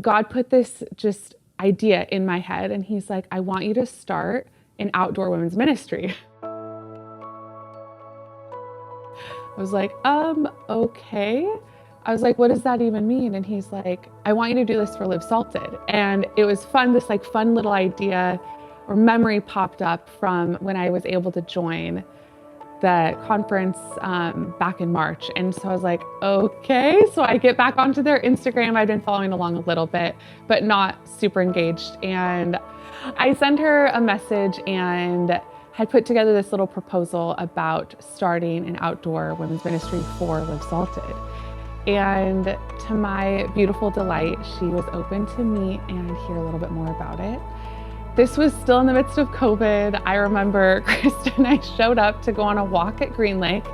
God put this just idea in my head, and he's like, I want you to start an outdoor women's ministry. I was like, okay. I was like, what does that even mean? And he's like, I want you to do this for Live Salted. And it was fun, this like fun little idea or memory popped up from when I was able to join the conference back in March. And so I was like, okay. So I get back onto their Instagram. I've been following along a little bit, but not super engaged. And I sent her a message and had put together this little proposal about starting an outdoor women's ministry for Live Salted. And to my beautiful delight, she was open to meet and hear a little bit more about it. This was still in the midst of COVID. I remember Krista and I showed up to go on a walk at Green Lake.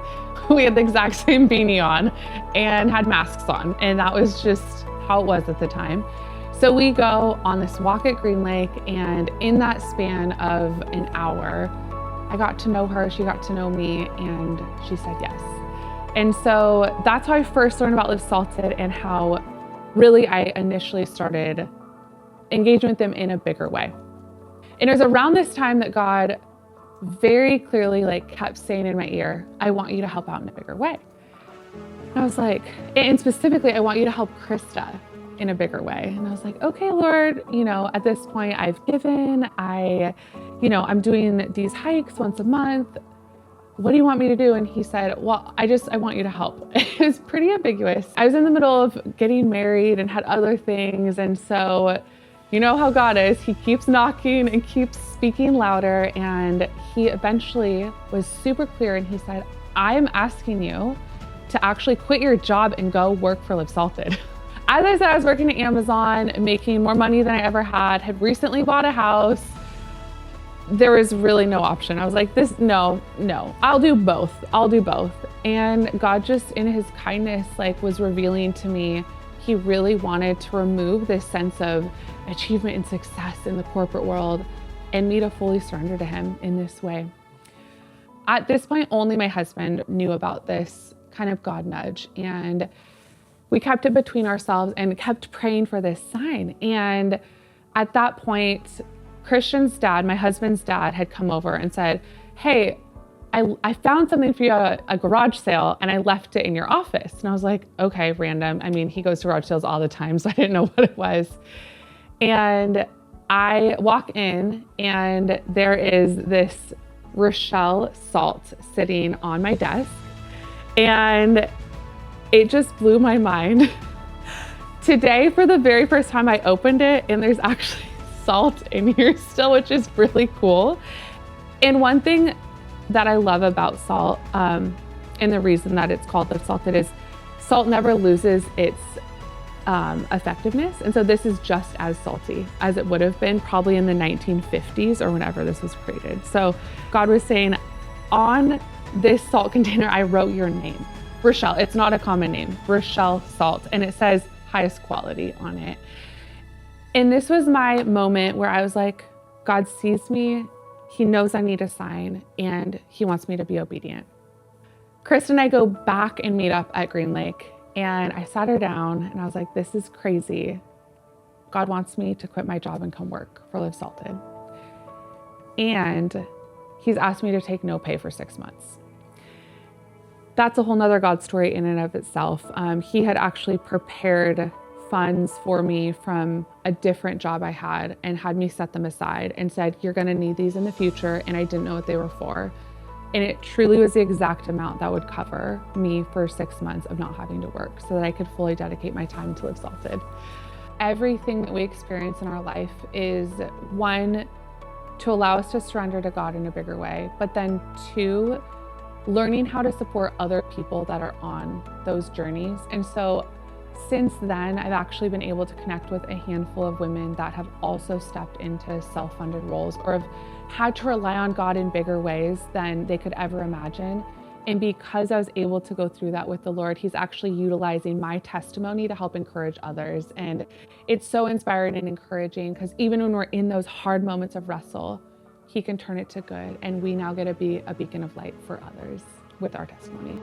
We had the exact same beanie on and had masks on. And that was just how it was at the time. So we go on this walk at Green Lake, and in that span of an hour, I got to know her, she got to know me, and she said yes. And so that's how I first learned about Live Salted and how really I initially started engaging with them in a bigger way. And it was around this time that God very clearly kept saying in my ear, I want you to help out in a bigger way. And I was like, and specifically, I want you to help Krista in a bigger way. And I was like, okay, Lord, at this point I've given, I'm doing these hikes once a month. What do you want me to do? And he said, well, I want you to help. It was pretty ambiguous. I was in the middle of getting married and had other things. And so, you know how God is, he keeps knocking and keeps speaking louder. And he eventually was super clear. And he said, I'm asking you to actually quit your job and go work for Live Salted. As I said, I was working at Amazon, making more money than I ever had recently bought a house. There was really no option. I was like, no, I'll do both. And God just in his kindness, was revealing to me, he really wanted to remove this sense of achievement and success in the corporate world and me to fully surrender to him in this way. At this point, only my husband knew about this kind of God nudge. And we kept it between ourselves and kept praying for this sign. And at that point, Christian's dad, my husband's dad, had come over and said, hey, I found something for you at a garage sale and I left it in your office. And I was like, okay, random. I mean, he goes to garage sales all the time, so I didn't know what it was. And I walk in and there is this Rochelle salt sitting on my desk. And it just blew my mind. Today, for the very first time, I opened it and there's actually salt in here still, which is really cool. And one thing that I love about salt, and the reason that it's called Live Salted, is salt never loses its effectiveness. And so this is just as salty as it would have been probably in the 1950s or whenever this was created. So God was saying, on this salt container, I wrote your name, Rochelle. It's not a common name, Rochelle salt. And it says highest quality on it. And this was my moment where I was like, God sees me, he knows I need a sign, and he wants me to be obedient. Chris and I go back and meet up at Green Lake, and I sat her down and I was like, this is crazy. God wants me to quit my job and come work for Live Salted. And he's asked me to take no pay for 6 months. That's a whole nother God story in and of itself. He had actually prepared funds for me from a different job I had and had me set them aside and said, you're gonna need these in the future. And I didn't know what they were for. And it truly was the exact amount that would cover me for 6 months of not having to work so that I could fully dedicate my time to Live Salted. Everything that we experience in our life is, one, to allow us to surrender to God in a bigger way, but then two, learning how to support other people that are on those journeys. And so since then, I've actually been able to connect with a handful of women that have also stepped into self-funded roles or have had to rely on God in bigger ways than they could ever imagine. And because I was able to go through that with the Lord, he's actually utilizing my testimony to help encourage others. And it's so inspiring and encouraging because even when we're in those hard moments of wrestle, he can turn it to good. And we now get to be a beacon of light for others with our testimony.